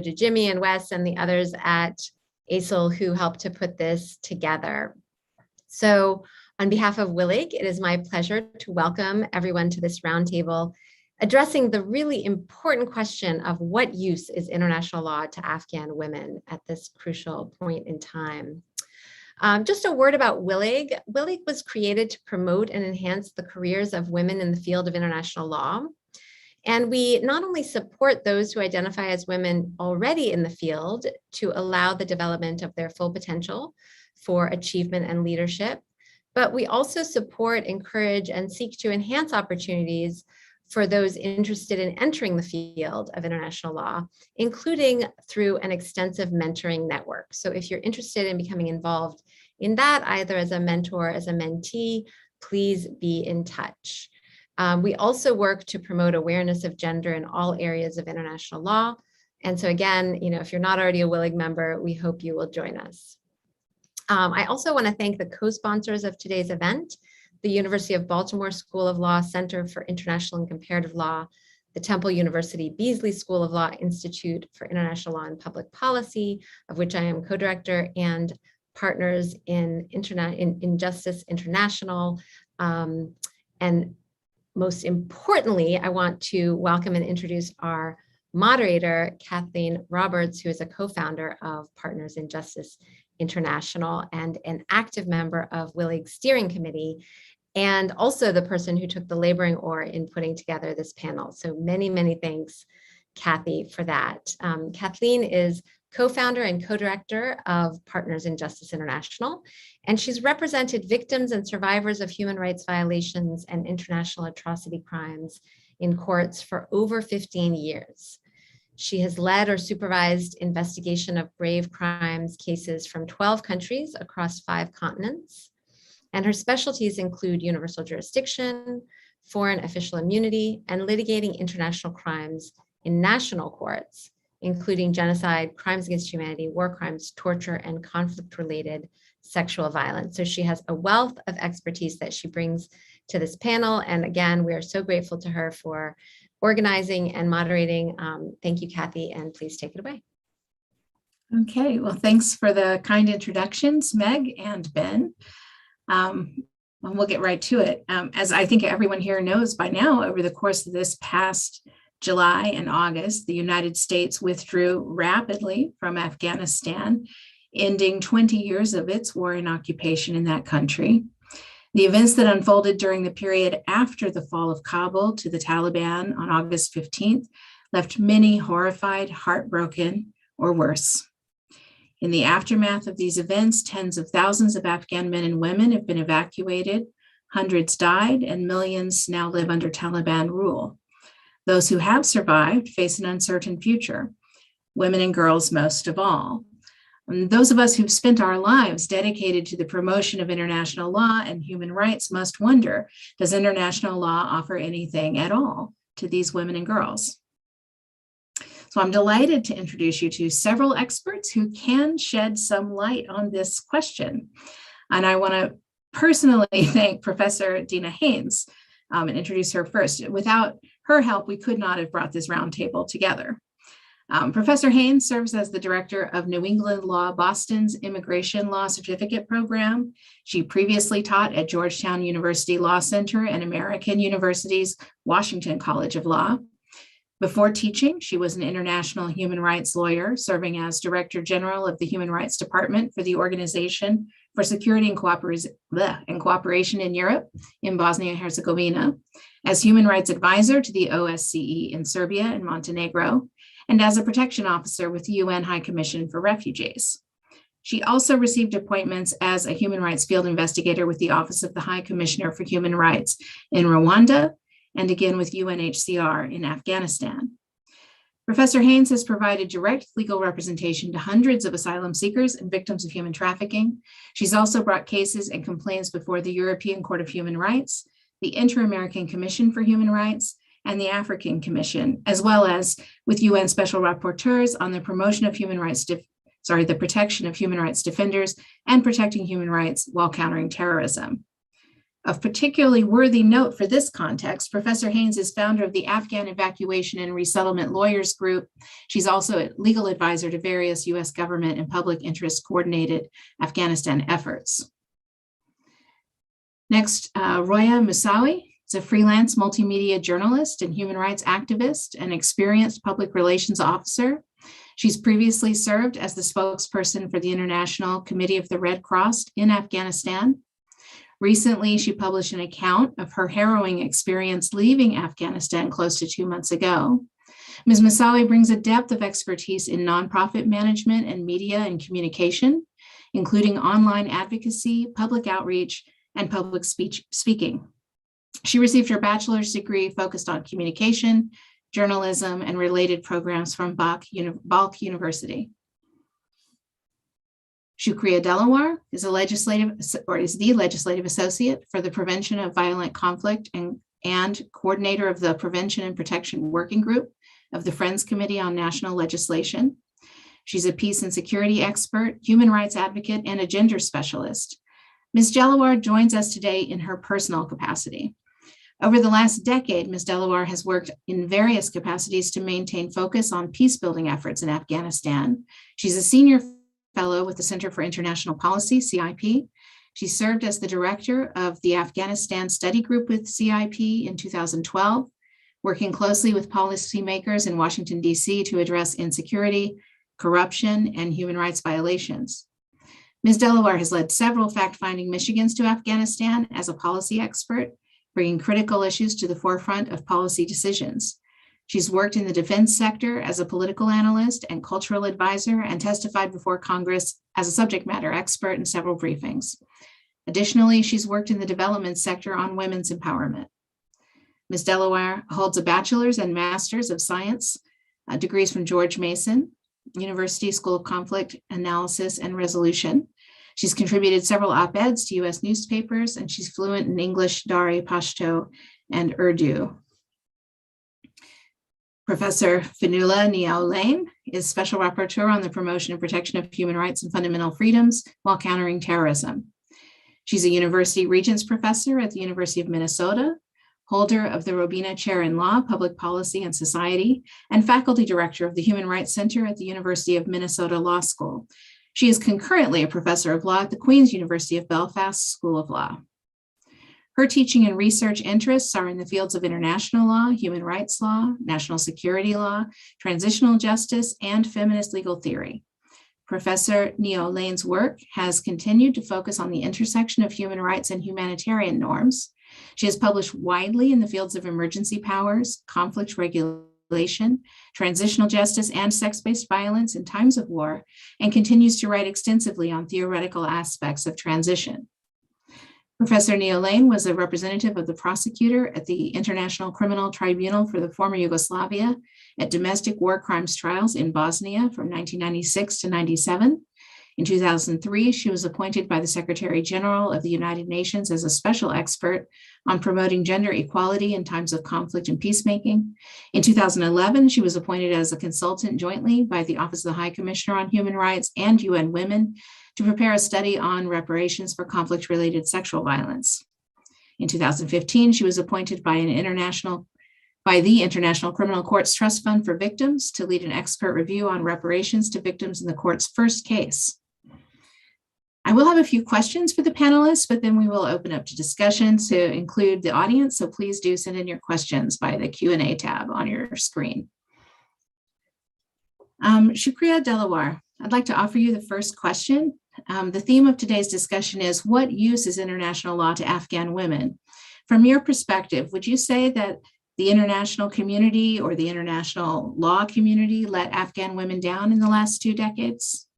to Jimmy and Wes and the others at ASIL who helped to put this together. So on behalf of WILIG, it is my pleasure to welcome everyone to this roundtable addressing the really important question of what use is international law to Afghan women at this crucial point in time. Just a word about WILIG. WILIG was created to promote and enhance the careers of women in the field of international law. And we not only support those who identify as women already in the field to allow the development of their full potential for achievement and leadership, but we also support, encourage, and seek to enhance opportunities for those interested in entering the field of international law, including through an extensive mentoring network. So if you're interested in becoming involved in that, either as a mentor, as a mentee, please be in touch. We also work to promote awareness of gender in all areas of international law. And so again, if you're not already a WILIG member, we hope you will join us. I also want to thank the co-sponsors of today's event, the University of Baltimore School of Law Center for International and Comparative Law, the Temple University Beasley School of Law Institute for International Law and Public Policy, of which I am co-director, and partners in Justice International. And most importantly, I want to welcome and introduce our moderator, Kathleen Roberts, who is a co-founder of Partners in Justice International and an active member of WILIG's steering committee, and also the person who took the laboring oar in putting together this panel. So many, many thanks, Kathy, for that. Kathleen is co-founder and co-director of Partners in Justice International, and she's represented victims and survivors of human rights violations and international atrocity crimes in courts for over 15 years. She has led or supervised investigation of grave crimes cases from 12 countries across 5 continents. And her specialties include universal jurisdiction, foreign official immunity, and litigating international crimes in national courts, including genocide, crimes against humanity, war crimes, torture, and conflict-related sexual violence. So she has a wealth of expertise that she brings to this panel. And again, we are so grateful to her for organizing and moderating. Thank you, Kathy, and please take it away. Okay, well, thanks for the kind introductions, Meg and Ben. And we'll get right to it. As I think everyone here knows by now, over the course of this past July and August, the United States withdrew rapidly from Afghanistan, ending 20 years of its war and occupation in that country. The events that unfolded during the period after the fall of Kabul to the Taliban on August 15th left many horrified, heartbroken, or worse. In the aftermath of these events, tens of thousands of Afghan men and women have been evacuated, hundreds died, and millions now live under Taliban rule. Those who have survived face an uncertain future, women and girls most of all. And those of us who've spent our lives dedicated to the promotion of international law and human rights must wonder, does international law offer anything at all to these women and girls? So I'm delighted to introduce you to several experts who can shed some light on this question. And I want to personally thank Professor Dina Haynes and introduce her first. Without her help, we could not have brought this roundtable together. Professor Haynes serves as the director of New England Law Boston's Immigration Law Certificate Program. She previously taught at Georgetown University Law Center and American University's Washington College of Law. Before teaching, she was an international human rights lawyer, serving as Director General of the Human Rights Department for the Organization for Security and Cooperation in Europe in Bosnia and Herzegovina, as Human Rights Advisor to the OSCE in Serbia and Montenegro, and as a protection officer with the UN High Commission for Refugees. She also received appointments as a human rights field investigator with the Office of the High Commissioner for Human Rights in Rwanda, and again with UNHCR in Afghanistan. Professor Haynes has provided direct legal representation to hundreds of asylum seekers and victims of human trafficking. She's also brought cases and complaints before the European Court of Human Rights, the Inter-American Commission for Human Rights, and the African Commission, as well as with UN Special Rapporteurs on the promotion of human rights, the protection of human rights defenders and protecting human rights while countering terrorism. Of particularly worthy note for this context, Professor Haynes is founder of the Afghan Evacuation and Resettlement Lawyers Group. She's also a legal advisor to various U.S. government and public interest coordinated Afghanistan efforts. Next, Roya Musawi is a freelance multimedia journalist and human rights activist and experienced public relations officer. She's previously served as the spokesperson for the International Committee of the Red Cross in Afghanistan. Recently, she published an account of her harrowing experience leaving Afghanistan close to 2 months ago. Ms. Musawi brings a depth of expertise in nonprofit management and media and communication, including online advocacy, public outreach, and public speaking. She received her bachelor's degree focused on communication, journalism, and related programs from Balkh University. Shukria Dellawar is the legislative associate for the Prevention of Violent Conflict and coordinator of the Prevention and Protection Working Group of the Friends Committee on National Legislation. She's a peace and security expert, human rights advocate, and a gender specialist. Ms. Dellawar joins us today in her personal capacity. Over the last decade, Ms. Dellawar has worked in various capacities to maintain focus on peace-building efforts in Afghanistan. She's a senior fellow with the Center for International Policy, CIP. She served as the director of the Afghanistan Study Group with CIP in 2012, working closely with policymakers in Washington, D.C. to address insecurity, corruption, and human rights violations. Ms. Dellawar has led several fact-finding missions to Afghanistan as a policy expert, bringing critical issues to the forefront of policy decisions. She's worked in the defense sector as a political analyst and cultural advisor and testified before Congress as a subject matter expert in several briefings. Additionally, she's worked in the development sector on women's empowerment. Ms. Dellawar holds a bachelor's and master's of science degrees from George Mason University School of Conflict Analysis and Resolution. She's contributed several op-eds to U.S. newspapers, and she's fluent in English, Dari, Pashto, and Urdu. Professor Fionnuala Aolain is Special Rapporteur on the promotion and protection of human rights and fundamental freedoms while countering terrorism. She's a University Regents Professor at the University of Minnesota, holder of the Robina Chair in Law, Public Policy and Society, and Faculty Director of the Human Rights Center at the University of Minnesota Law School. She is concurrently a professor of law at the Queen's University of Belfast School of Law. Her teaching and research interests are in the fields of international law, human rights law, national security law, transitional justice, and feminist legal theory. Professor Aolain's work has continued to focus on the intersection of human rights and humanitarian norms. She has published widely in the fields of emergency powers, conflict regulation, transitional justice, and sex-based violence in times of war, and continues to write extensively on theoretical aspects of transition. Professor Aolain was a representative of the prosecutor at the International Criminal Tribunal for the former Yugoslavia at domestic war crimes trials in Bosnia from 1996 to 97. In 2003, she was appointed by the Secretary General of the United Nations as a special expert on promoting gender equality in times of conflict and peacemaking. In 2011, she was appointed as a consultant jointly by the Office of the High Commissioner on Human Rights and UN Women to prepare a study on reparations for conflict-related sexual violence. In 2015, she was appointed by the International Criminal Court's Trust Fund for Victims to lead an expert review on reparations to victims in the court's first case. I will have a few questions for the panelists, but then we will open up to discussion to include the audience. So please do send in your questions by the Q&A tab on your screen. Shukria Dellawar, I'd like to offer you the first question. The theme of today's discussion is, what use is international law to Afghan women? From your perspective, would you say that the international community or the international law community let Afghan women down in the last 2 decades?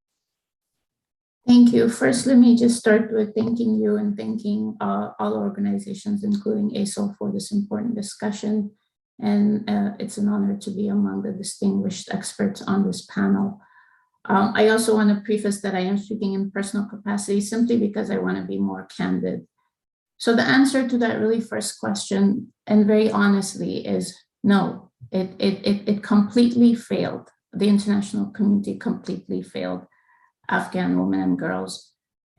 Thank you. First, let me just start with thanking you and thanking all organizations, including ASOL, for this important discussion. And it's an honor to be among the distinguished experts on this panel. I also want to preface that I am speaking in personal capacity simply because I want to be more candid. So the answer to that really first question, and very honestly, is no. It completely failed. The international community completely failed Afghan women and girls.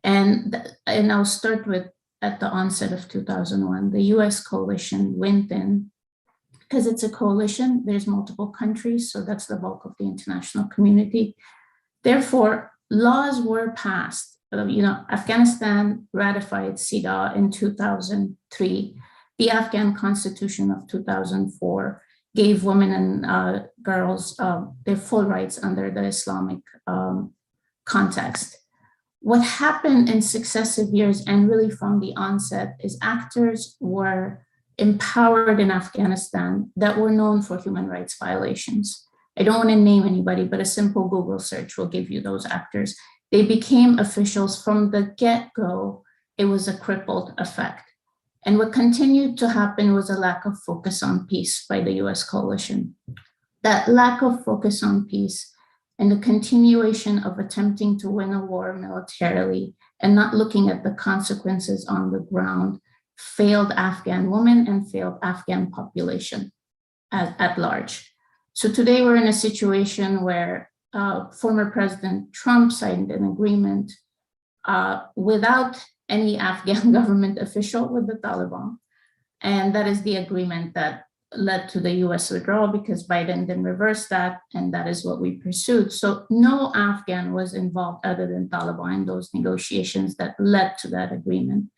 And I'll start with at the onset of 2001, the US coalition went in. Because it's a coalition, there's multiple countries, so that's the bulk of the international community. Therefore, laws were passed. Afghanistan ratified CEDAW in 2003. The Afghan Constitution of 2004 gave women and girls their full rights under the Islamic context. What happened in successive years, and really from the onset, is actors were empowered in Afghanistan that were known for human rights violations. I don't want to name anybody, but a simple Google search will give you those actors. They became officials from the get-go. It was a crippled effect. And what continued to happen was a lack of focus on peace by the US coalition. That lack of focus on peace and the continuation of attempting to win a war militarily and not looking at the consequences on the ground failed Afghan women and failed Afghan population at large. So today we're in a situation where former President Trump signed an agreement without any Afghan government official with the Taliban. And that is the agreement that led to the US withdrawal, because Biden didn't reverse that, and that is what we pursued. So no Afghan was involved other than Taliban in those negotiations that led to that agreement.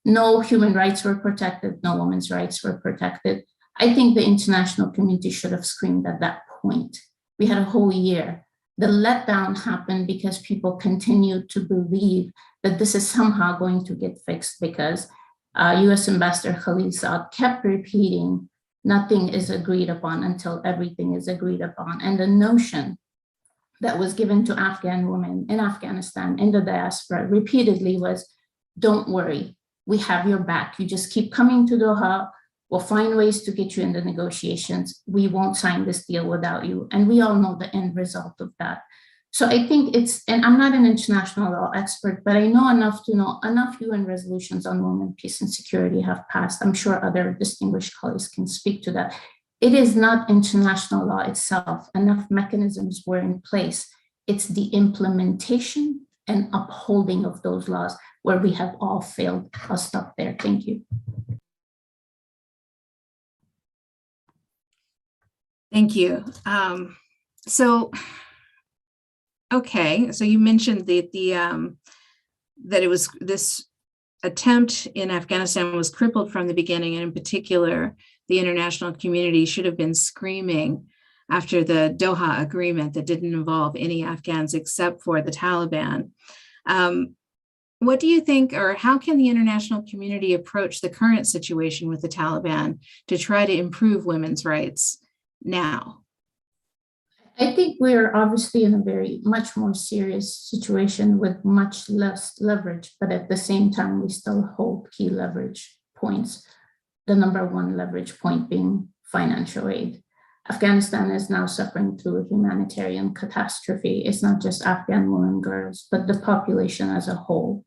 No human rights were protected, no women's rights were protected. I think the international community should have screamed at that point. We had a whole year. The letdown happened because people continued to believe that this is somehow going to get fixed, because US Ambassador Khalil Saad kept repeating, nothing is agreed upon until everything is agreed upon. And the notion that was given to Afghan women in Afghanistan, in the diaspora, repeatedly was, don't worry, we have your back. You just keep coming to Doha. We'll find ways to get you in the negotiations. We won't sign this deal without you. And we all know the end result of that. So I think and I'm not an international law expert, but I know enough to know enough UN resolutions on women, peace, and security have passed. I'm sure other distinguished colleagues can speak to that. It is not international law itself. Enough mechanisms were in place. It's the implementation and upholding of those laws where we have all failed. I'll stop there. Thank you. Thank you. Okay, so you mentioned that that it was this attempt in Afghanistan was crippled from the beginning, and in particular, the international community should have been screaming after the Doha agreement that didn't involve any Afghans except for the Taliban. What do you think, or how can the international community approach the current situation with the Taliban to try to improve women's rights now? I think we're obviously in a very much more serious situation with much less leverage, but at the same time, we still hold key leverage points. The number one leverage point being financial aid. Afghanistan is now suffering through a humanitarian catastrophe. It's not just Afghan women, girls, but the population as a whole.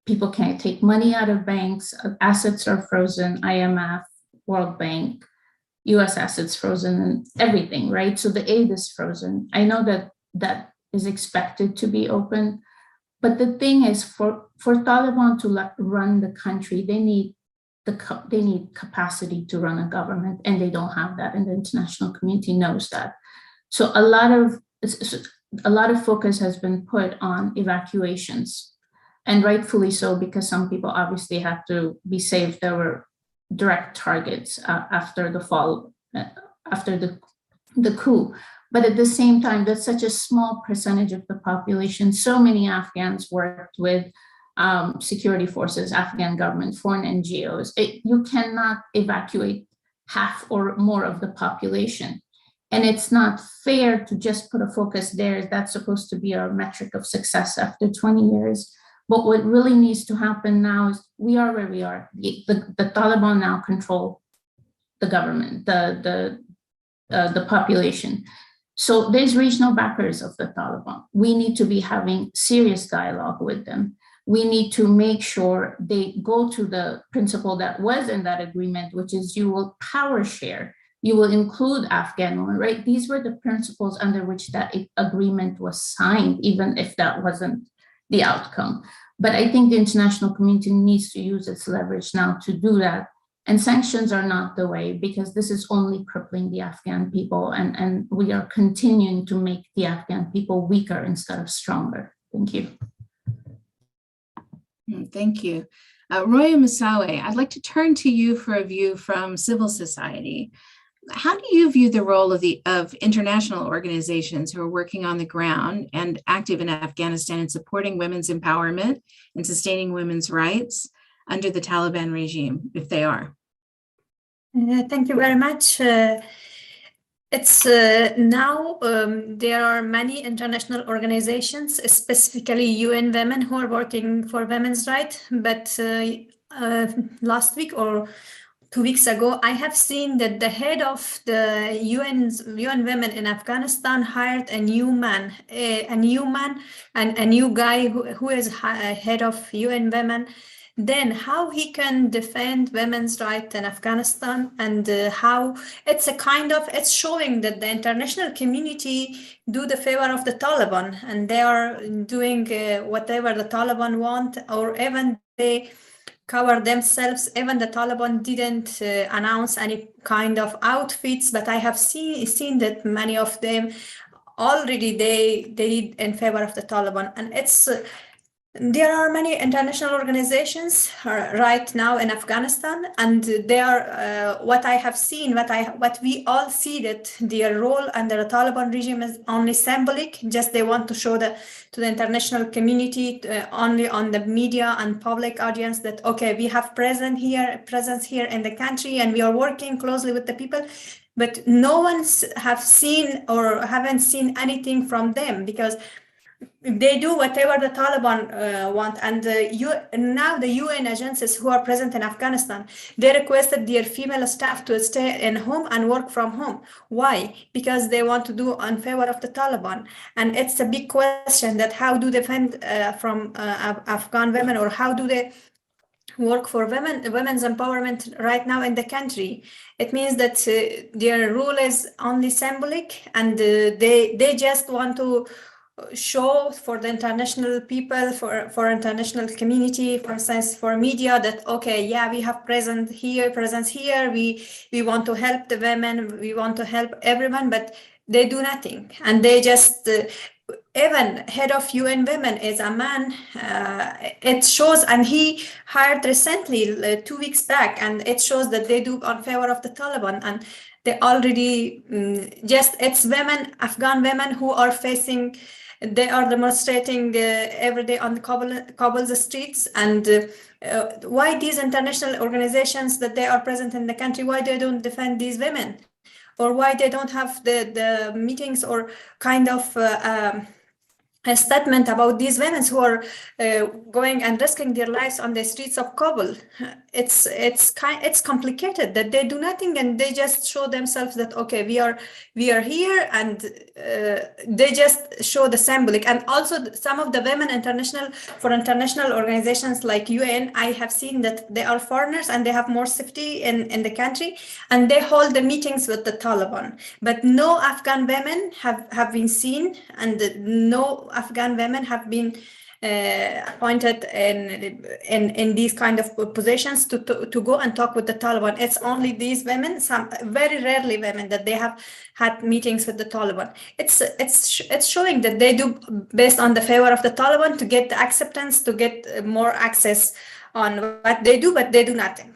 People can't take money out of banks, assets are frozen, IMF, World Bank, US assets frozen, and everything, right? So the aid is frozen. I know that is expected to be open, but the thing is, for Taliban to run the country, they need capacity to run a government, and they don't have that, and the international community knows that. So a lot of focus has been put on evacuations, and rightfully so, because some people obviously had to be saved. There were direct targets after the fall, after the coup. But at the same time, that's such a small percentage of the population. So many Afghans worked with security forces, Afghan government, foreign NGOs. You cannot evacuate half or more of the population. And it's not fair to just put a focus there. That's supposed to be our metric of success after 20 years. But what really needs to happen now is we are where we are. The Taliban now control the government, the population. So there's regional backers of the Taliban. We need to be having serious dialogue with them. We need to make sure they go to the principle that was in that agreement, which is you will power share. You will include Afghan women, right? These were the principles under which that agreement was signed, even if that wasn't the outcome. But I think the international community needs to use its leverage now to do that. And sanctions are not the way, because this is only crippling the Afghan people, and we are continuing to make the Afghan people weaker instead of stronger. Thank you. Thank you. Roya Musawe, I'd like to turn to you for a view from civil society. How do you view the role of international organizations who are working on the ground and active in Afghanistan in supporting women's empowerment and sustaining women's rights under the Taliban regime, if they are? Thank you very much. It's now there are many international organizations, specifically UN Women, who are working for women's rights. But last week or 2 weeks ago, I have seen that the head of the UN Women in Afghanistan hired a new man and a new guy who is head of UN Women. Then how he can defend women's rights in Afghanistan, and how it's showing that the international community do the favor of the Taliban, and they are doing whatever the Taliban want, or even they cover themselves. Even the Taliban didn't announce any kind of outfits, but I have seen that many of them already they did in favor of the Taliban, and it's. There are many international organizations right now in Afghanistan, and they are what I have seen, what we all see, that their role under the Taliban regime is only symbolic. Just they want to show to the international community only on the media and public audience that okay, we have presence here in the country, and we are working closely with the people. But no one's have seen or haven't seen anything from them, because they do whatever the Taliban want. And now the UN agencies who are present in Afghanistan, they requested their female staff to stay in home and work from home. Why? Because they want to do in favor of the Taliban. And it's a big question that how do they defend from Afghan women, or how do they work for women's empowerment right now in the country? It means that their rule is only symbolic, and they just want to show for the international people, for international community, for instance, for media, that okay, yeah, we have presence here, we want to help the women, we want to help everyone, but they do nothing. And they just even head of UN Women is a man. It shows, and he hired recently 2 weeks back, and it shows that they do on favor of the Taliban. And they already it's women, Afghan women, who are facing. They are demonstrating every day on the Kabul's streets. And why these international organizations that they are present in the country, why they don't defend these women, or why they don't have the meetings or kind of a statement about these women who are going and risking their lives on the streets of Kabul? It's complicated that they do nothing, and they just show themselves that okay, we are here, and they just show the symbolic. And also some of the women international organizations like UN, I have seen that they are foreigners and they have more safety in the country, and they hold the meetings with the Taliban. But no Afghan women have been seen, and no Afghan women have been appointed in these kind of positions to go and talk with the Taliban. It's only these women, some very rarely women, that they have had meetings with the Taliban. It's showing that they do based on the favor of the Taliban to get the acceptance, to get more access on what they do, but they do nothing.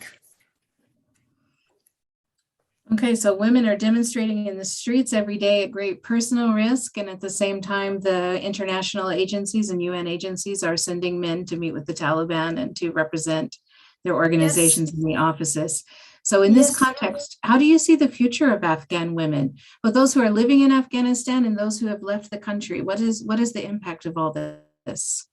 Okay, so women are demonstrating in the streets every day at great personal risk, and at the same time, the international agencies and UN agencies are sending men to meet with the Taliban and to represent their organizations in the offices. So in this context, how do you see the future of Afghan women, both those who are living in Afghanistan and those who have left the country? What is the impact of all this?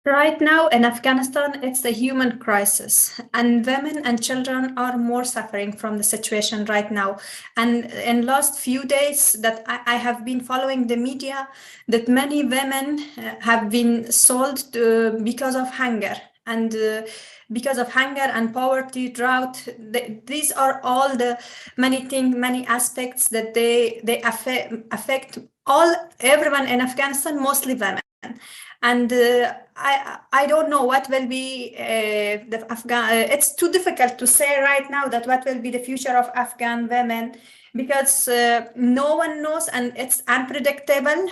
Right now in Afghanistan, it's a human crisis, and women and children are more suffering from the situation right now. And in last few days that I have been following the media, that many women have been sold because of hunger, and because of hunger and poverty, drought. These are all the many aspects that they affect everyone in Afghanistan, mostly women. And I don't know what will be the Afghan. It's too difficult to say right now that what will be the future of Afghan women, because no one knows and it's unpredictable.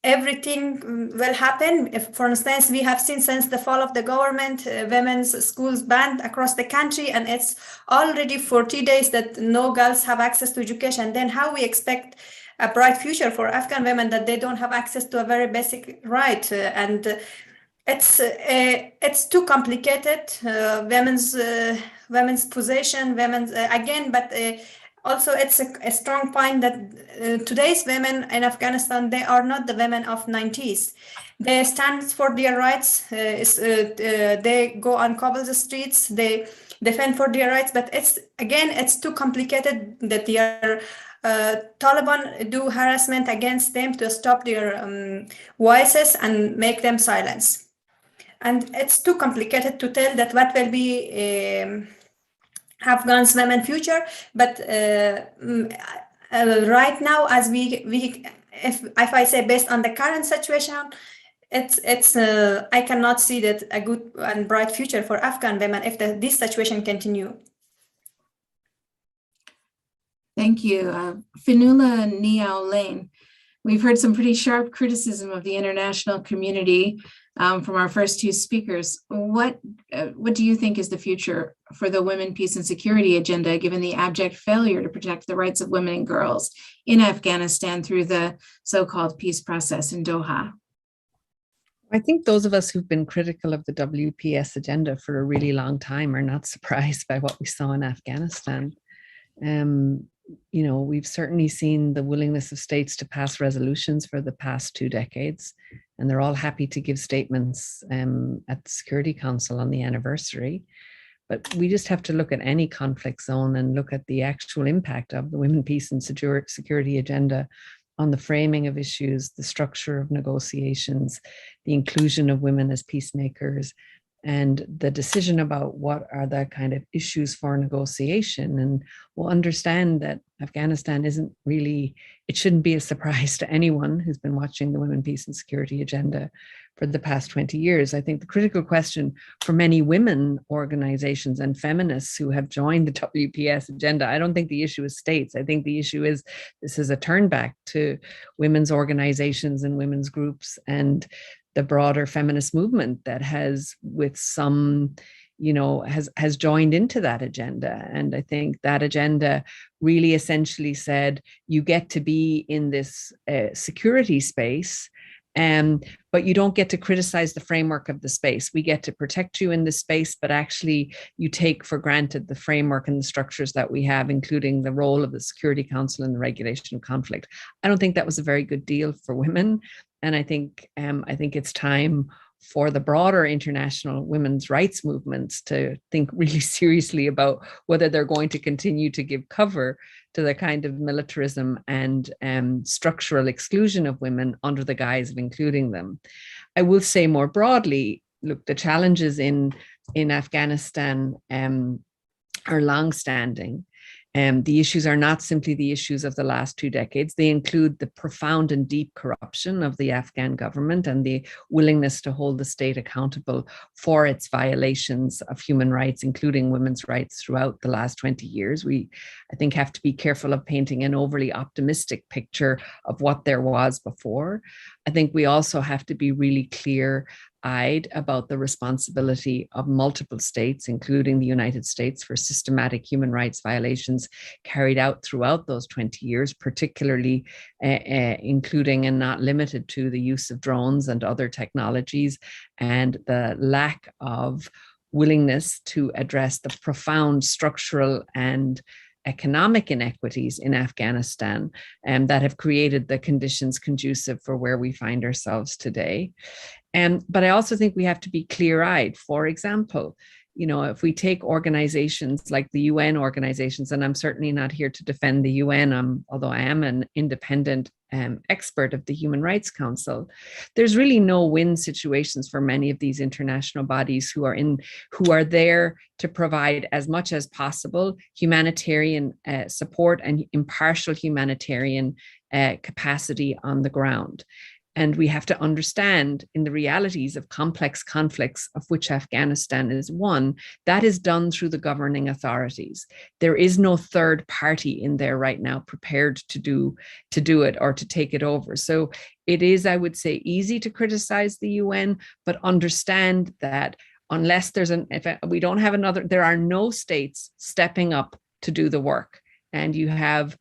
Everything will happen. If, for instance, we have seen since the fall of the government, women's schools banned across the country, and it's already 40 days that no girls have access to education. Then how we expect a bright future for Afghan women that they don't have access to a very basic right? It's too complicated. Women's position, women's again, but. Also, it's a strong point that today's women in Afghanistan, they are not the women of 90s. They stand for their rights. They go on Kabul's streets. They defend for their rights. But it's too complicated that their Taliban do harassment against them to stop their voices and make them silence. And it's too complicated to tell that what will be Afghan's women future, but right now, as if I say based on the current situation, I cannot see that a good and bright future for Afghan women if this situation continue. Thank you. Fionnuala ni Aolain. We've heard some pretty sharp criticism of the international community from our first two speakers. What do you think is the future for the women, peace and security agenda, given the abject failure to protect the rights of women and girls in Afghanistan through the so-called peace process in Doha? I think those of us who've been critical of the WPS agenda for a really long time are not surprised by what we saw in Afghanistan. You know, we've certainly seen the willingness of states to pass resolutions for the past 2 decades, and they're all happy to give statements at the Security Council on the anniversary. But we just have to look at any conflict zone and look at the actual impact of the women, peace and security agenda on the framing of issues, the structure of negotiations, the inclusion of women as peacemakers, and the decision about what are the kind of issues for negotiation. And we'll understand that Afghanistan isn't really, it shouldn't be a surprise to anyone who's been watching the women, peace and security agenda for the past 20 years. I think the critical question for many women organizations and feminists who have joined the WPS agenda, I don't think the issue is states. I think the issue is this is a turn back to women's organizations and women's groups and the broader feminist movement that has, with some, you know, has joined into that agenda. And I think that agenda really essentially said, you get to be in this security space, but you don't get to criticize the framework of the space. We get to protect you in this space, but actually you take for granted the framework and the structures that we have, including the role of the Security Council and the regulation of conflict. I don't think that was a very good deal for women. And I think it's time for the broader international women's rights movements to think really seriously about whether they're going to continue to give cover to the kind of militarism and structural exclusion of women under the guise of including them. I will say more broadly, look, the challenges in Afghanistan are longstanding. The issues are not simply the issues of the last 2 decades. They include the profound and deep corruption of the Afghan government and the willingness to hold the state accountable for its violations of human rights, including women's rights, throughout the last 20 years. We, I think, have to be careful of painting an overly optimistic picture of what there was before. I think we also have to be really clear-eyed about the responsibility of multiple states, including the United States, for systematic human rights violations carried out throughout those 20 years, particularly including and not limited to the use of drones and other technologies, and the lack of willingness to address the profound structural and economic inequities in Afghanistan that have created the conditions conducive for where we find ourselves today. But I also think we have to be clear-eyed. For example, you know, if we take organizations like the UN organizations, and I'm certainly not here to defend the UN, although I am an independent expert of the Human Rights Council, there's really no win situations for many of these international bodies who are there to provide as much as possible humanitarian support and impartial humanitarian capacity on the ground. And we have to understand in the realities of complex conflicts, of which Afghanistan is one, that is done through the governing authorities. There is no third party in there right now prepared to do it or to take it over. So it is, I would say, easy to criticize the UN, but understand that unless we don't have another, there are no states stepping up to do the work. And you have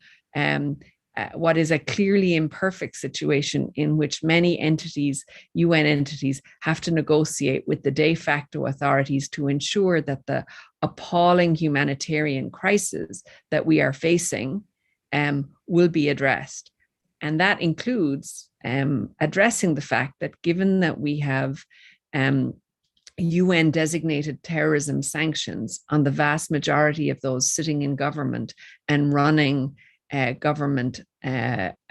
what is a clearly imperfect situation in which many entities, UN entities, have to negotiate with the de facto authorities to ensure that the appalling humanitarian crisis that we are facing will be addressed. And that includes addressing the fact that given that we have UN designated terrorism sanctions on the vast majority of those sitting in government and running government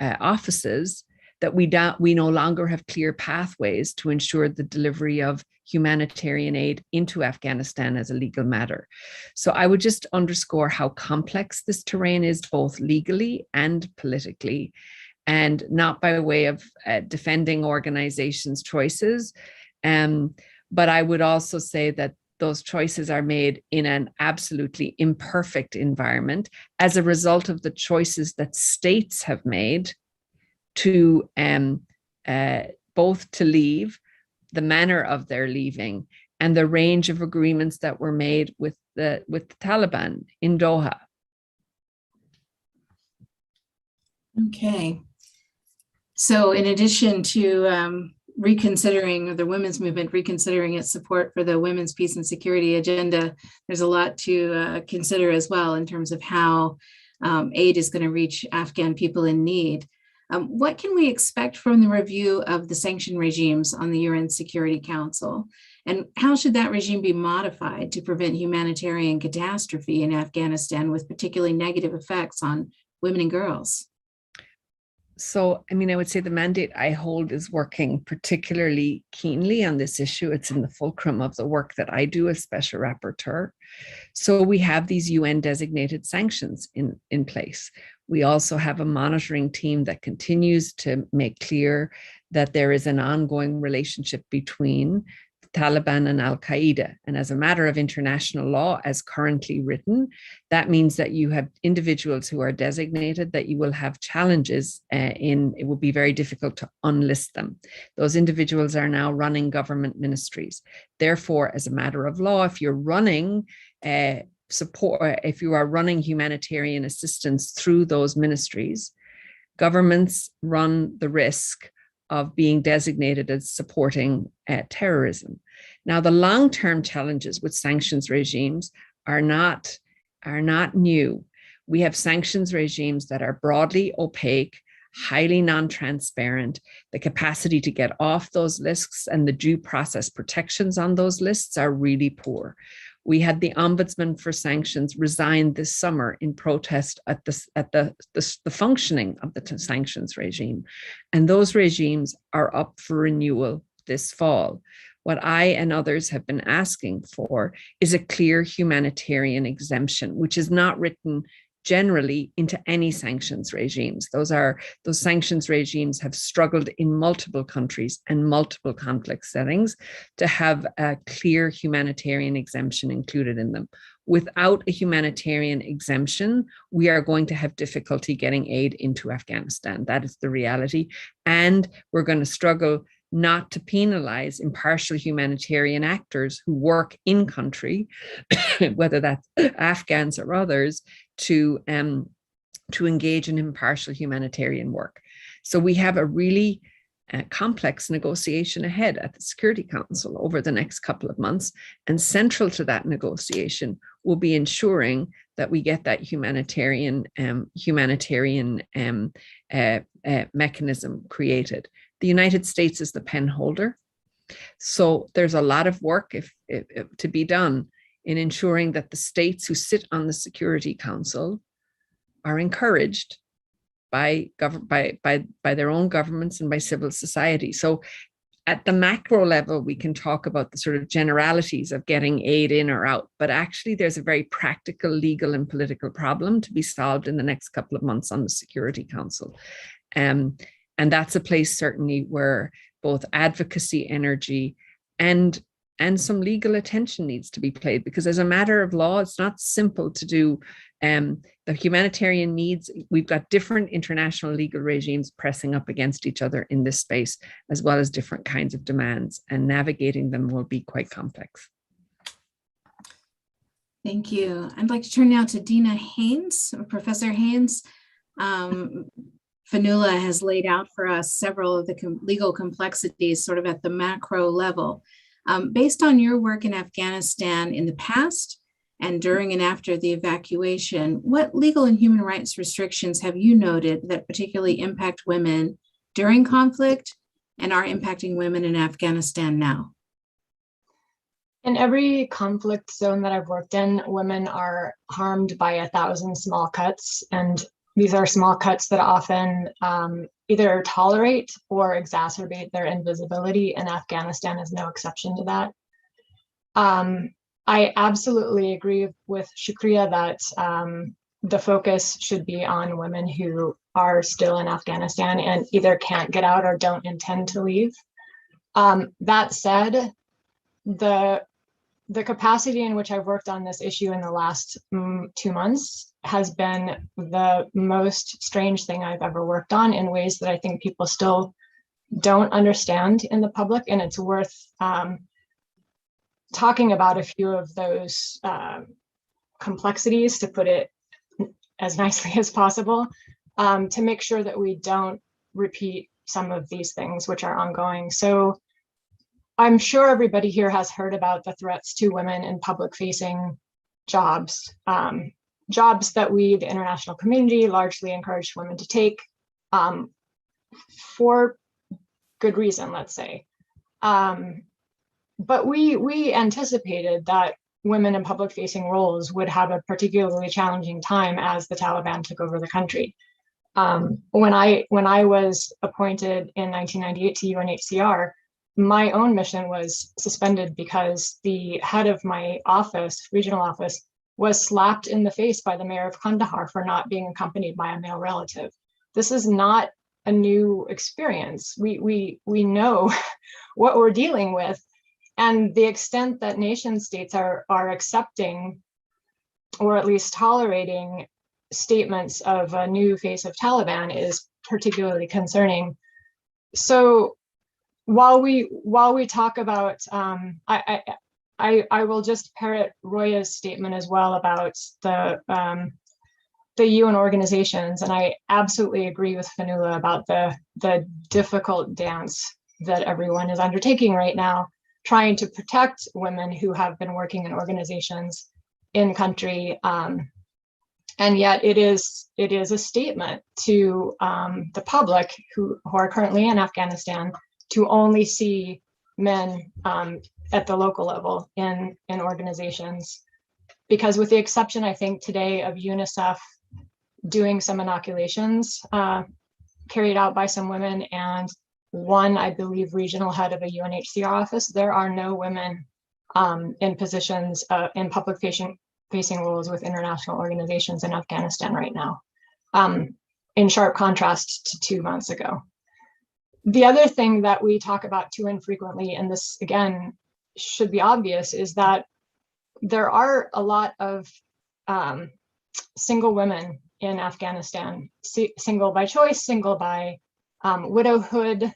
offices, that we no longer have clear pathways to ensure the delivery of humanitarian aid into Afghanistan as a legal matter. So I would just underscore how complex this terrain is, both legally and politically, and not by way of defending organizations' choices. But I would also say that those choices are made in an absolutely imperfect environment as a result of the choices that states have made to both to leave, the manner of their leaving, and the range of agreements that were made with the Taliban in Doha. Okay. So in addition to reconsidering the women's movement, reconsidering its support for the women's peace and security agenda, there's a lot to consider as well in terms of how aid is going to reach Afghan people in need. What can we expect from the review of the sanction regimes on the UN Security Council? And how should that regime be modified to prevent humanitarian catastrophe in Afghanistan with particularly negative effects on women and girls? So, I mean, I would say the mandate I hold is working particularly keenly on this issue. It's in the fulcrum of the work that I do as Special Rapporteur. So we have these UN designated sanctions in place. We also have a monitoring team that continues to make clear that there is an ongoing relationship between Taliban and Al-Qaeda. And as a matter of international law, as currently written, that means that you have individuals who are designated, that you will have challenges it will be very difficult to unlist them. Those individuals are now running government ministries. Therefore, as a matter of law, if you're running if you are running humanitarian assistance through those ministries, governments run the risk of being designated as supporting terrorism. Now, the long-term challenges with sanctions regimes are not new. We have sanctions regimes that are broadly opaque, highly non-transparent. The capacity to get off those lists and the due process protections on those lists are really poor. We had the ombudsman for sanctions resign this summer in protest at the functioning of the sanctions regime. And those regimes are up for renewal this fall. What I and others have been asking for is a clear humanitarian exemption, which is not written generally into any sanctions regimes. Those sanctions regimes have struggled in multiple countries and multiple conflict settings to have a clear humanitarian exemption included in them. Without a humanitarian exemption, we are going to have difficulty getting aid into Afghanistan. That is the reality. And we're going to struggle not to penalize impartial humanitarian actors who work in country, whether that's Afghans or others, to engage in impartial humanitarian work. So we have a really complex negotiation ahead at the Security Council over the next couple of months. And central to that negotiation will be ensuring that we get that humanitarian mechanism created. The United States is the pen holder. So there's a lot of work to be done in ensuring that the states who sit on the Security Council are encouraged by their own governments and by civil society. So at the macro level, we can talk about the sort of generalities of getting aid in or out, but actually there's a very practical, legal and political problem to be solved in the next couple of months on the Security Council. And that's a place certainly where both advocacy energy and some legal attention needs to be played, because as a matter of law, it's not simple to do. The humanitarian needs, we've got different international legal regimes pressing up against each other in this space, as well as different kinds of demands, and navigating them will be quite complex. Thank you. I'd like to turn now to Dina Haynes. Professor Haynes, Fionnuala has laid out for us several of the legal complexities sort of at the macro level. Based on your work in Afghanistan in the past and during and after the evacuation, what legal and human rights restrictions have you noted that particularly impact women during conflict and are impacting women in Afghanistan now? In every conflict zone that I've worked in, women are harmed by 1,000 small cuts, and these are small cuts that often either tolerate or exacerbate their invisibility, and Afghanistan is no exception to that. I absolutely agree with Shukria that the focus should be on women who are still in Afghanistan and either can't get out or don't intend to leave. That said, the capacity in which I've worked on this issue in the last 2 months has been the most strange thing I've ever worked on, in ways that I think people still don't understand in the public. And it's worth talking about a few of those complexities, to put it as nicely as possible, to make sure that we don't repeat some of these things which are ongoing. So I'm sure everybody here has heard about the threats to women in public-facing jobs, jobs that we, the international community, largely encourage women to take for good reason, let's say. But we anticipated that women in public-facing roles would have a particularly challenging time as the Taliban took over the country. When I was appointed in 1998 to UNHCR, my own mission was suspended because the head of my office, regional office, was slapped in the face by the mayor of Kandahar for not being accompanied by a male relative. This is not a new experience. We know what we're dealing with, and the extent that nation states are accepting, or at least tolerating, statements of a new face of Taliban is particularly concerning. So while we talk about, I will just parrot Roya's statement as well about the UN organizations, and I absolutely agree with Fionnuala about the difficult dance that everyone is undertaking right now, trying to protect women who have been working in organizations in country, and yet it is a statement to the public who are currently in Afghanistan to only see men at the local level in organizations. Because with the exception, I think, today of UNICEF doing some inoculations carried out by some women, and one, I believe, regional head of a UNHCR office, there are no women in positions in public-facing roles with international organizations in Afghanistan right now, in sharp contrast to 2 months ago. The other thing that we talk about too infrequently, and this again should be obvious, is that there are a lot of single women in Afghanistan, single by choice, single by widowhood,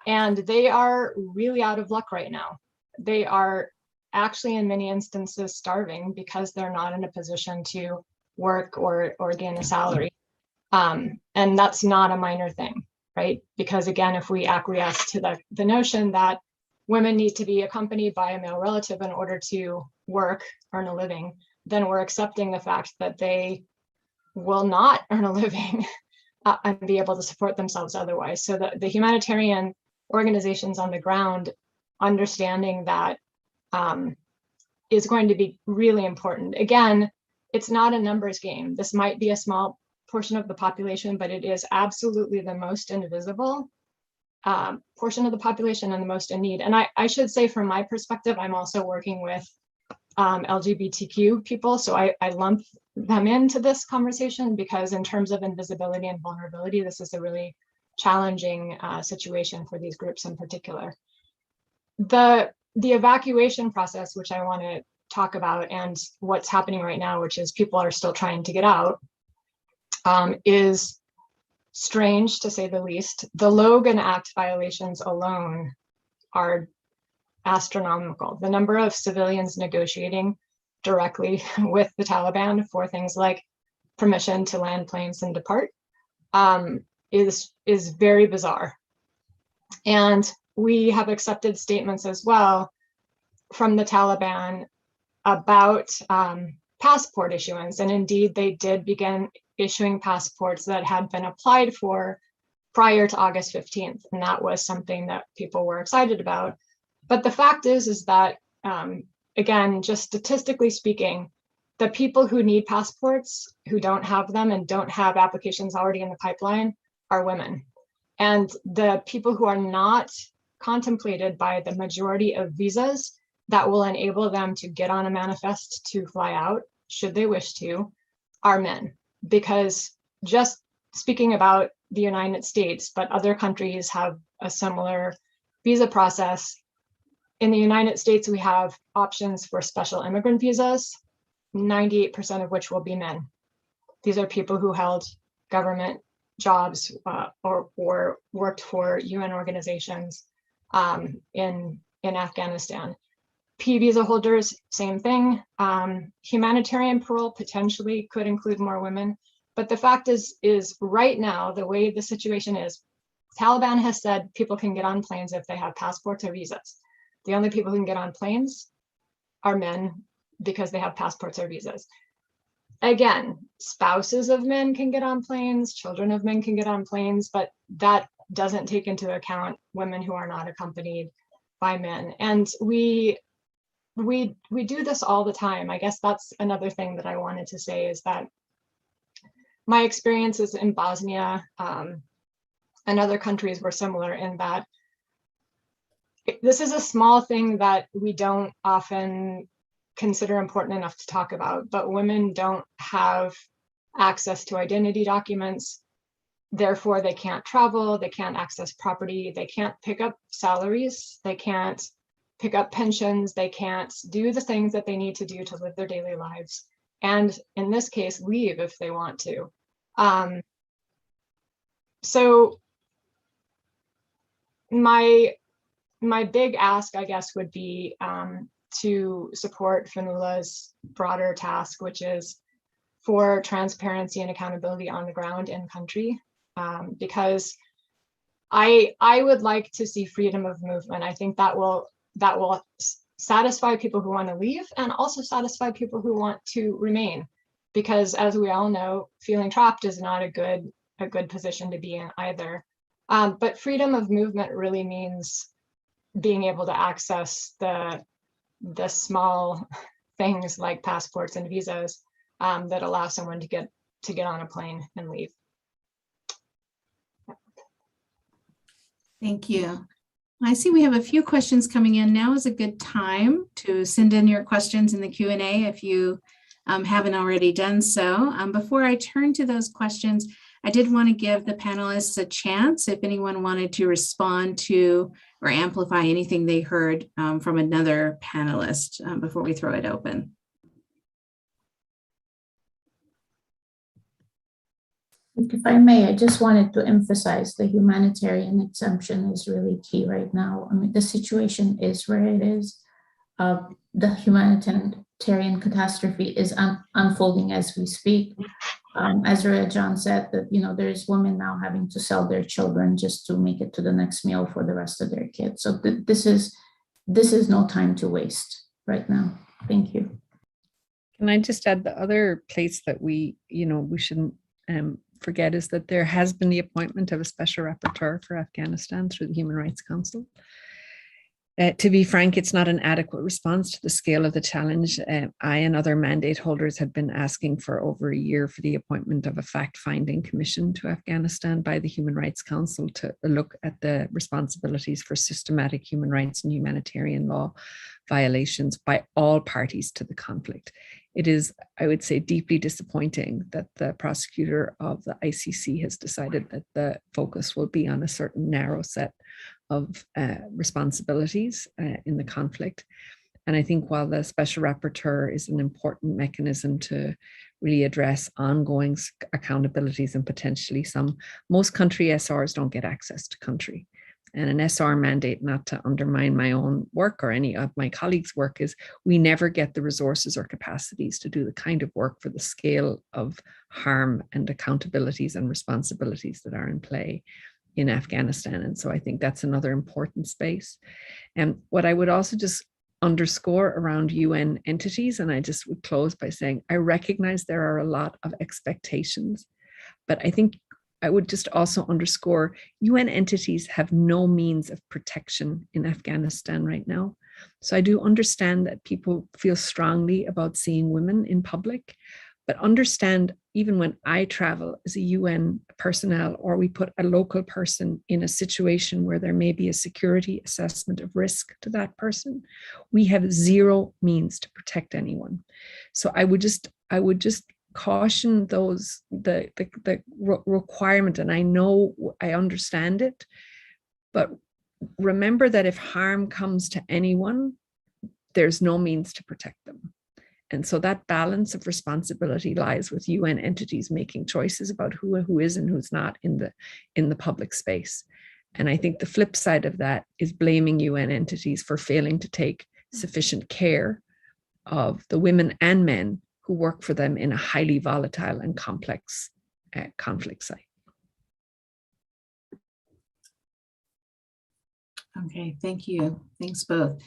and they are really out of luck right now. They are actually in many instances starving because they're not in a position to work or gain a salary. And that's not a minor thing, right? Because again, if we acquiesce to the notion that women need to be accompanied by a male relative in order to work, earn a living, then we're accepting the fact that they will not earn a living and be able to support themselves otherwise. So the humanitarian organizations on the ground understanding that is going to be really important. Again, it's not a numbers game. This might be a small portion of the population, but it is absolutely the most invisible portion of the population and the most in need. And I should say, from my perspective, I'm also working with LGBTQ people. So I lump them into this conversation because in terms of invisibility and vulnerability, this is a really challenging situation for these groups in particular. The evacuation process, which I want to talk about, and what's happening right now, which is people are still trying to get out, is strange to say the least. The Logan Act violations alone are astronomical. The number of civilians negotiating directly with the Taliban for things like permission to land planes and depart is very bizarre. And we have accepted statements as well from the Taliban about passport issuance. And indeed, they did begin issuing passports that had been applied for prior to August 15th. And that was something that people were excited about. But the fact is that, again, just statistically speaking, the people who need passports, who don't have them and don't have applications already in the pipeline, are women. And the people who are not contemplated by the majority of visas that will enable them to get on a manifest to fly out, should they wish to, are men. Because just speaking about the United States, but other countries have a similar visa process. In the United States, we have options for special immigrant visas, 98% of which will be men. These are people who held government jobs or worked for UN organizations in Afghanistan. P visa holders, same thing. Humanitarian parole potentially could include more women. But the fact is right now, the way the situation is, Taliban has said people can get on planes if they have passports or visas. The only people who can get on planes are men because they have passports or visas. Again, spouses of men can get on planes, children of men can get on planes, but that doesn't take into account women who are not accompanied by men. And we do this all the time. I guess that's another thing that I wanted to say, is that my experiences in Bosnia and other countries were similar in that this is a small thing that we don't often consider important enough to talk about, but women don't have access to identity documents. Therefore, they can't travel, they can't access property, they can't pick up salaries, they can't pick up pensions, they can't do the things that they need to do to live their daily lives. And in this case, leave if they want to. So my big ask, I guess, would be to support Fionnuala's broader task, which is for transparency and accountability on the ground in country, because I would like to see freedom of movement. I think that will satisfy people who want to leave and also satisfy people who want to remain, because as we all know, feeling trapped is not a good position to be in either. But freedom of movement really means being able to access the small things like passports and visas that allow someone to get on a plane and leave. Thank you. I see we have a few questions coming in. Now is a good time to send in your questions in the Q&A if you haven't already done so. Before I turn to those questions, I did want to give the panelists a chance if anyone wanted to respond to or amplify anything they heard from another panelist before we throw it open. If I may, I just wanted to emphasize the humanitarian exemption is really key right now. I mean, the situation is where it is. The humanitarian catastrophe is unfolding as we speak. As Rhea John said, that there's women now having to sell their children just to make it to the next meal for the rest of their kids. So this is no time to waste right now. Thank you. Can I just add the other place that we shouldn't forget is that there has been the appointment of a special rapporteur for Afghanistan through the Human Rights Council. To be frank, it's not an adequate response to the scale of the challenge. I and other mandate holders had been asking for over a year for the appointment of a fact-finding commission to Afghanistan by the Human Rights Council to look at the responsibilities for systematic human rights and humanitarian law violations by all parties to the conflict. it is, I would say, deeply disappointing that the prosecutor of the ICC has decided that the focus will be on a certain narrow set of responsibilities in the conflict. And I think while the special rapporteur is an important mechanism to really address ongoing accountabilities and potentially most country SRs don't get access to country. And an SR mandate, not to undermine my own work or any of my colleagues' work, is we never get the resources or capacities to do the kind of work for the scale of harm and accountabilities and responsibilities that are in play in Afghanistan. And so I think that's another important space. And what I would also just underscore around UN entities, and I just would close by saying, I recognize there are a lot of expectations, but I think I would just also underscore UN entities have no means of protection in Afghanistan right now. So I do understand that people feel strongly about seeing women in public, but understand even when I travel as a UN personnel, or we put a local person in a situation where there may be a security assessment of risk to that person, we have zero means to protect anyone. So I would just caution those, the requirement, and I understand it, but remember that if harm comes to anyone, there's no means to protect them. And so that balance of responsibility lies with UN entities making choices about who is and who's not in the public space. And I think the flip side of that is blaming UN entities for failing to take sufficient care of the women and men who work for them in a highly volatile and complex conflict site. Okay, thank you. Thanks both.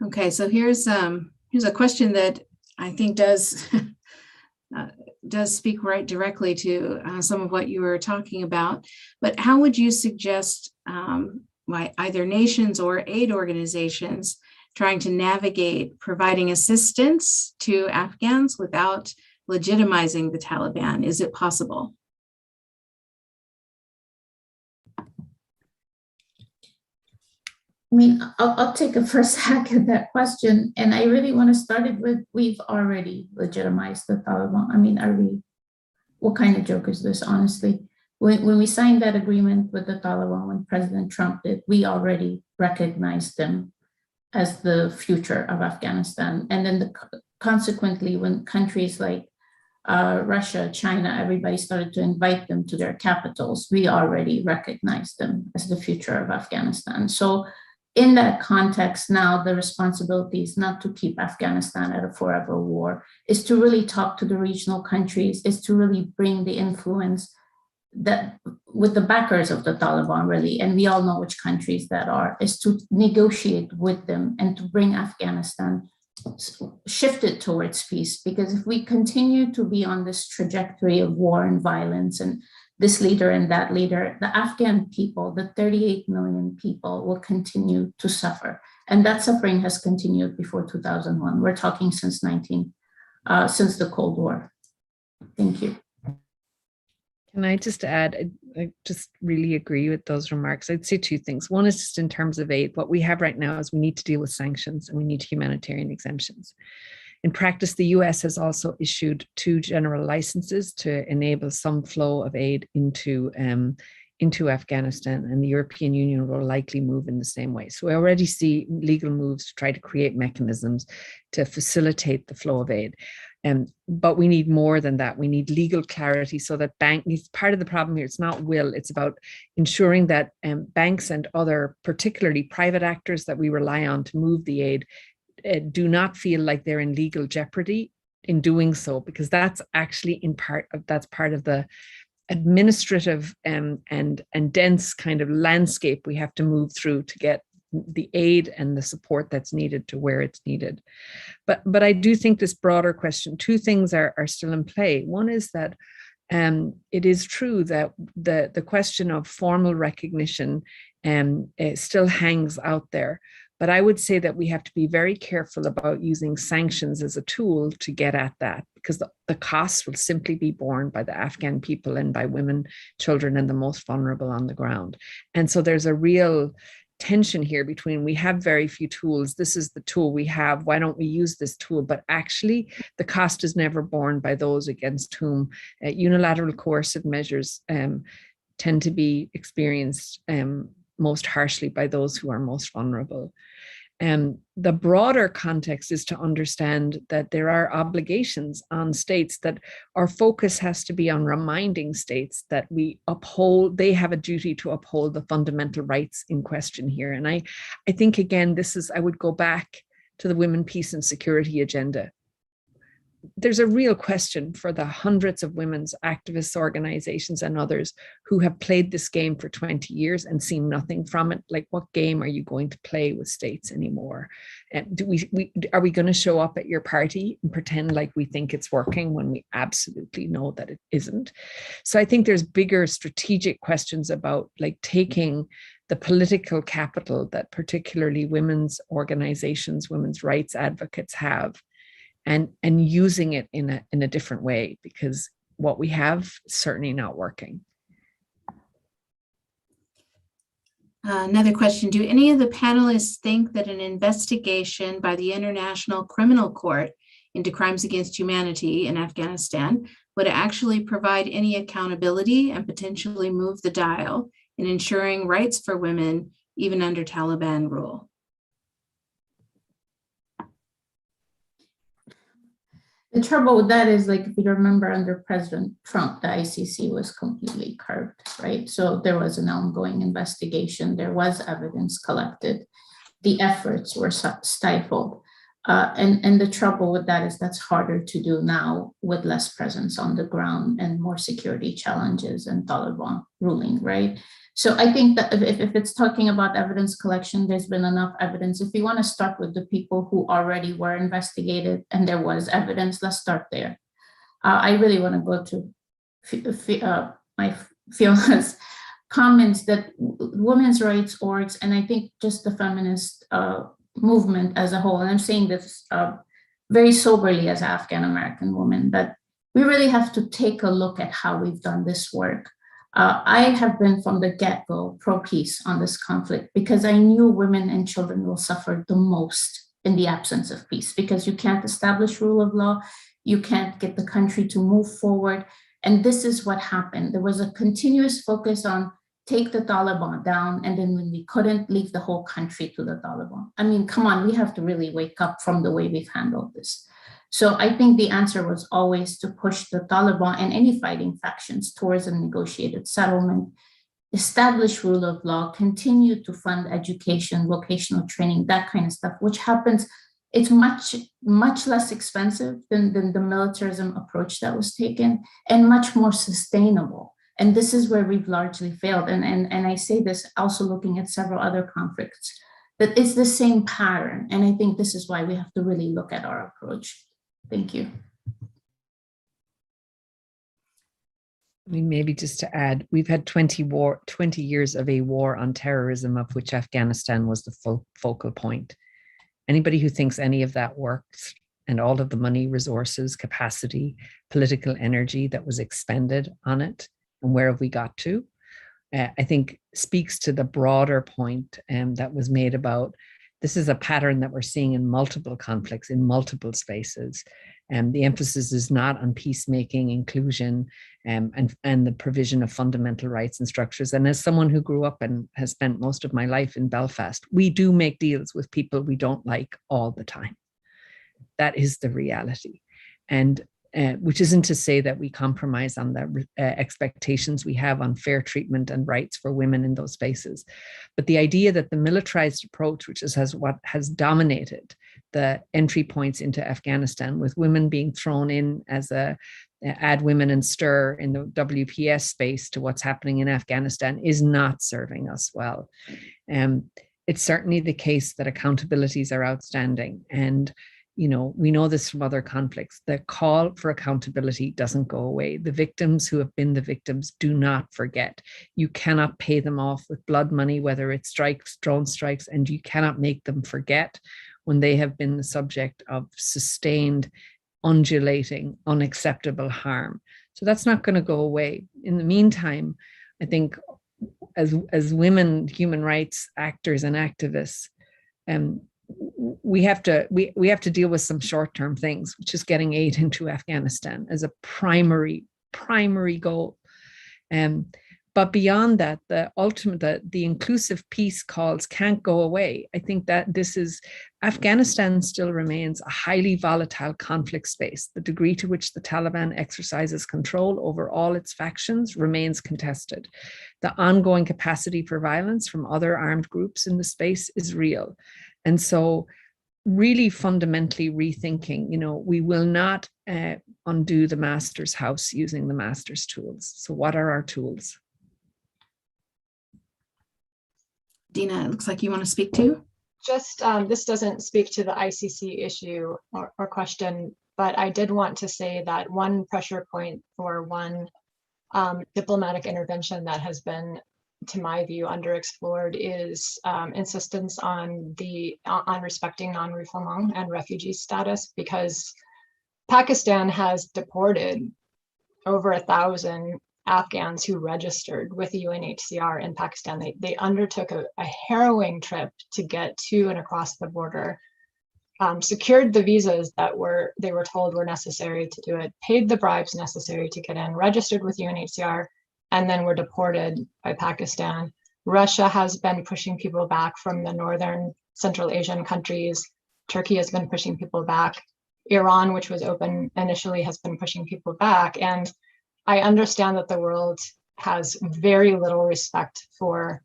Okay, so here's a question that I think does speak right directly to some of what you were talking about. But how would you suggest why either nations or aid organizations trying to navigate providing assistance to Afghans without legitimizing the Taliban? Is it possible? I mean, I'll take a first hack at that question. And I really want to start it with, we've already legitimized the Taliban. I mean, what kind of joke is this, honestly? When we signed that agreement with the Taliban, when President Trump did, we already recognized them as the future of Afghanistan. And then consequently, when countries like Russia, China, everybody started to invite them to their capitals, we already recognized them as the future of Afghanistan. So in that context, now the responsibility is not to keep Afghanistan at a forever war, is to really talk to the regional countries, is to really bring the influence that with the backers of the Taliban, really, and we all know which countries that are, is to negotiate with them and to bring Afghanistan shifted towards peace. Because if we continue to be on this trajectory of war and violence and this leader and that leader, the Afghan people, the 38 million people, will continue to suffer. And that suffering has continued before 2001. We're talking since the Cold War. Thank you. Can I just add, I just really agree with those remarks. I'd say two things. One is just in terms of aid, what we have right now is we need to deal with sanctions and we need humanitarian exemptions. In practice, the US has also issued 2 general licenses to enable some flow of aid into Afghanistan, and the European Union will likely move in the same way. So we already see legal moves to try to create mechanisms to facilitate the flow of aid. But we need more than that. We need legal clarity so that part of the problem here, it's not will, it's about ensuring that banks and other, particularly private actors that we rely on to move the aid, do not feel like they're in legal jeopardy in doing so, because that's actually part of the administrative and dense kind of landscape we have to move through to get the aid and the support that's needed to where it's needed. But I do think this broader question, 2 things are still in play. One is that it is true that the question of formal recognition still hangs out there. But I would say that we have to be very careful about using sanctions as a tool to get at that, because the costs will simply be borne by the Afghan people and by women, children, and the most vulnerable on the ground. And so there's a real tension here between, we have very few tools, this is the tool we have, why don't we use this tool? But actually the cost is never borne by those against whom unilateral coercive measures tend to be experienced most harshly by those who are most vulnerable. The broader context is to understand that there are obligations on states, that our focus has to be on reminding states that they have a duty to uphold the fundamental rights in question here. And I think, again, I would go back to the Women, Peace and Security agenda. There's a real question for the hundreds of women's activist organizations and others who have played this game for 20 years and seen nothing from it. Like, what game are you going to play with states anymore? And are we going to show up at your party and pretend like we think it's working when we absolutely know that it isn't? So I think there's bigger strategic questions about, like, taking the political capital that particularly women's organizations, women's rights advocates have, and using it in a different way, because what we have is certainly not working. Another question, do any of the panelists think that an investigation by the International Criminal Court into crimes against humanity in Afghanistan would actually provide any accountability and potentially move the dial in ensuring rights for women, even under Taliban rule? The trouble with that is, like, if you remember, under President Trump, the ICC was completely carved, right? So there was an ongoing investigation. There was evidence collected. The efforts were stifled. And the trouble with that is that's harder to do now with less presence on the ground and more security challenges and Taliban ruling, right? So I think that if it's talking about evidence collection, there's been enough evidence. If you want to start with the people who already were investigated and there was evidence, let's start there. I really want to go to my Fiona's comments that women's rights orgs, and I think just the feminist movement as a whole, and I'm saying this very soberly as an Afghan American woman, that we really have to take a look at how we've done this work. I have been from the get-go pro-peace on this conflict because I knew women and children will suffer the most in the absence of peace, because you can't establish rule of law, you can't get the country to move forward. And this is what happened. There was a continuous focus on take the Taliban down, and then when we couldn't, leave the whole country to the Taliban. I mean, come on, we have to really wake up from the way we've handled this. So I think the answer was always to push the Taliban and any fighting factions towards a negotiated settlement, establish rule of law, continue to fund education, vocational training, that kind of stuff, which happens. It's much, much less expensive than the militarism approach that was taken, and much more sustainable. And this is where we've largely failed. And I say this also looking at several other conflicts, that it's the same pattern. And I think this is why we have to really look at our approach. Thank you. I mean, maybe just to add, we've had 20 years of a war on terrorism, of which Afghanistan was the focal point. Anybody who thinks any of that works, and all of the money, resources, capacity, political energy that was expended on it, and where have we got to, I think speaks to the broader point that was made about this is a pattern that we're seeing in multiple conflicts, in multiple spaces. And the emphasis is not on peacemaking, inclusion, and the provision of fundamental rights and structures. And as someone who grew up and has spent most of my life in Belfast, we do make deals with people we don't like all the time. That is the reality. And which isn't to say that we compromise on the expectations we have on fair treatment and rights for women in those spaces. But the idea that the militarized approach, which is what has dominated the entry points into Afghanistan, with women being thrown in as add women and stir in the WPS space to what's happening in Afghanistan, is not serving us well. It's certainly the case that accountabilities are outstanding. And you know, we know this from other conflicts. The call for accountability doesn't go away. The victims who have been the victims do not forget. You cannot pay them off with blood money, whether it's strikes, drone strikes, and you cannot make them forget when they have been the subject of sustained, undulating, unacceptable harm. So that's not going to go away. In the meantime, I think as women human rights actors and activists, we have to deal with some short-term things, which is getting aid into Afghanistan as a primary goal. But beyond that, the inclusive peace calls can't go away. I think that Afghanistan still remains a highly volatile conflict space. The degree to which the Taliban exercises control over all its factions remains contested. The ongoing capacity for violence from other armed groups in the space is real. And so really fundamentally rethinking, we will not undo the master's house using the master's tools. So what are our tools? Dina, it looks like you want to speak too. Just this doesn't speak to the ICC issue or question, but I did want to say that one pressure point for one diplomatic intervention that has been, to my view, underexplored is insistence on respecting non-refoulement and refugee status, because Pakistan has deported over 1,000 Afghans who registered with the UNHCR in Pakistan. They undertook a harrowing trip to get to and across the border, secured the visas that they were told were necessary to do it, paid the bribes necessary to get in, registered with UNHCR, and then were deported by Pakistan. Russia has been pushing people back from the northern Central Asian countries. Turkey has been pushing people back. Iran, which was open initially, has been pushing people back. And I understand that the world has very little respect for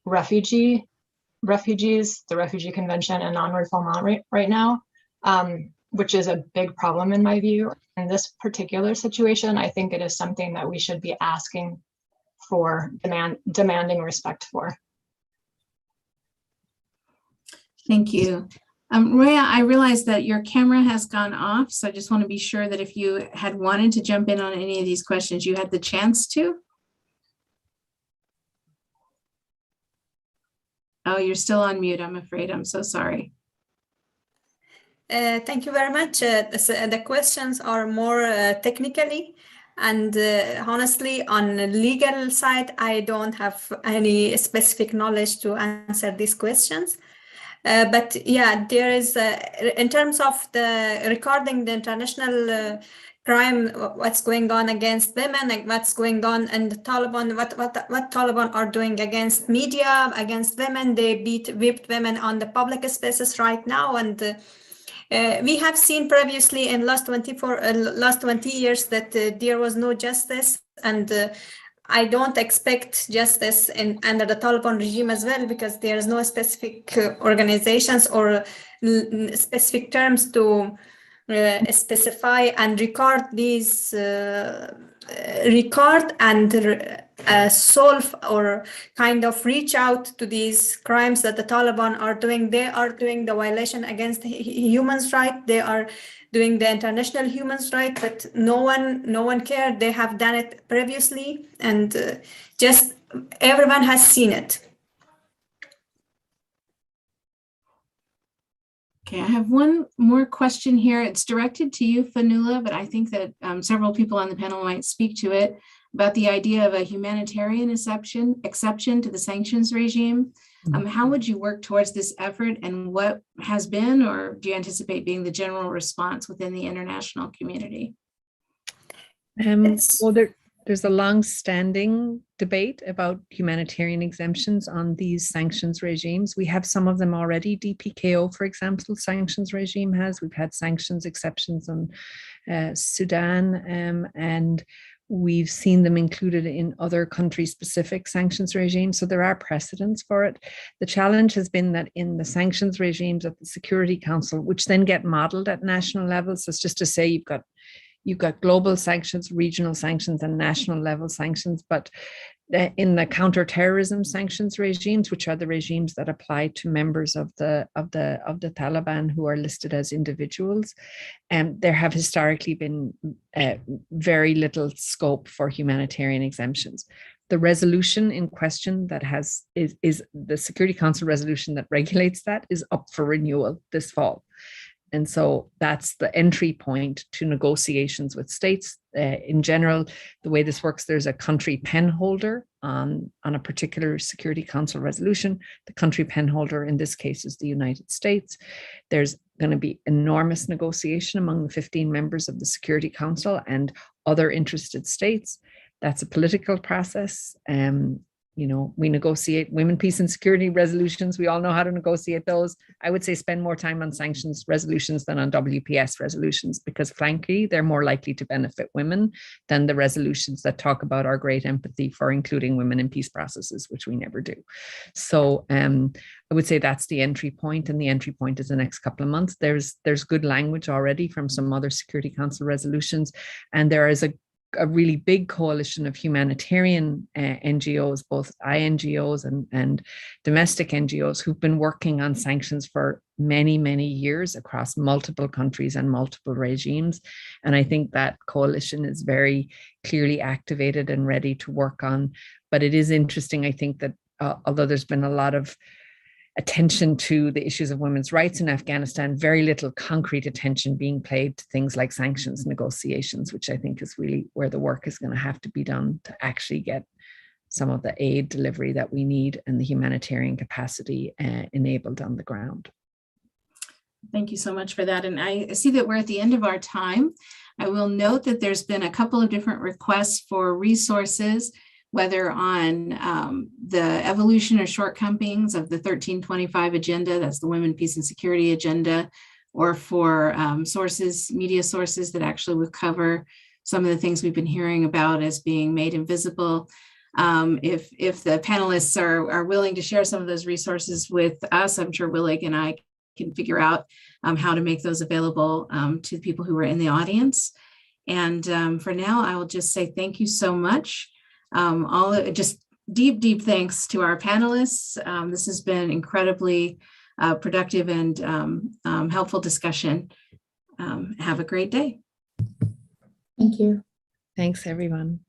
refugees, the Refugee Convention, and non-refoulement right now, which is a big problem in my view. In this particular situation, I think it is something that we should be asking for, demanding respect for. Thank you. Roya, I realize that your camera has gone off, so I just want to be sure that if you had wanted to jump in on any of these questions, you had the chance to. Oh, you're still on mute, I'm afraid. I'm so sorry. Thank you very much. The questions are more technically, and honestly, on the legal side, I don't have any specific knowledge to answer these questions. But yeah, there is, in terms of regarding the international crime, what's going on against women, like what's going on in the Taliban, what Taliban are doing against media, against women. They whipped women on the public spaces right now, and we have seen previously in last 20 years that there was no justice, and I don't expect justice under the Taliban regime as well, because there is no specific organizations or specific terms to specify and record these, record and solve or kind of reach out to these crimes that the Taliban are doing. They are doing the violation against human rights. They are doing the international human rights, but no one cared. They have done it previously, and just everyone has seen it. Okay, I have one more question here. It's directed to you, Fionnuala, but I think that several people on the panel might speak to it, about the idea of a humanitarian exception to the sanctions regime. How would you work towards this effort, and what has been, or do you anticipate being, the general response within the international community? Well, there's a long-standing debate about humanitarian exemptions on these sanctions regimes. We have some of them already. DPKO, for example, sanctions regime has. We've had sanctions exceptions on Sudan, and we've seen them included in other country-specific sanctions regimes. So there are precedents for it. The challenge has been that in the sanctions regimes at the Security Council, which then get modeled at national levels, so it's just to say you've got global sanctions, regional sanctions, and national level sanctions. But in the counter-terrorism sanctions regimes, which are the regimes that apply to members of the Taliban who are listed as individuals, there have historically been very little scope for humanitarian exemptions. The resolution in question that is the Security Council resolution that regulates that is up for renewal this fall. And so that's the entry point to negotiations with states. In general, the way this works, there's a country penholder on a particular Security Council resolution. The country penholder in this case is the United States. There's going to be enormous negotiation among the 15 members of the Security Council and other interested states. That's a political process. You know, we negotiate women, peace and security resolutions. We all know how to negotiate those. I would say spend more time on sanctions resolutions than on WPS resolutions, because frankly, they're more likely to benefit women than the resolutions that talk about our great empathy for including women in peace processes, which we never do. So I would say that's the entry point, and the entry point is the next couple of months. There's good language already from some other Security Council resolutions, and there is a really big coalition of humanitarian NGOs, both INGOs and domestic NGOs, who've been working on sanctions for many, many years across multiple countries and multiple regimes. And I think that coalition is very clearly activated and ready to work on. But it is interesting, I think, that although there's been a lot of attention to the issues of women's rights in Afghanistan, very little concrete attention being paid to things like sanctions negotiations, which I think is really where the work is going to have to be done to actually get some of the aid delivery that we need and the humanitarian capacity enabled on the ground. Thank you so much for that. And I see that we're at the end of our time. I will note that there's been a couple of different requests for resources, whether on the evolution or shortcomings of the 1325 agenda, that's the Women, Peace and Security agenda, or for sources, media sources that actually would cover some of the things we've been hearing about as being made invisible. If the panelists are willing to share some of those resources with us, I'm sure Willig and I can figure out how to make those available to the people who are in the audience. And for now, I will just say thank you so much. Just deep thanks to our panelists. This has been incredibly productive and helpful discussion. Have a great day. Thank you. Thanks, everyone.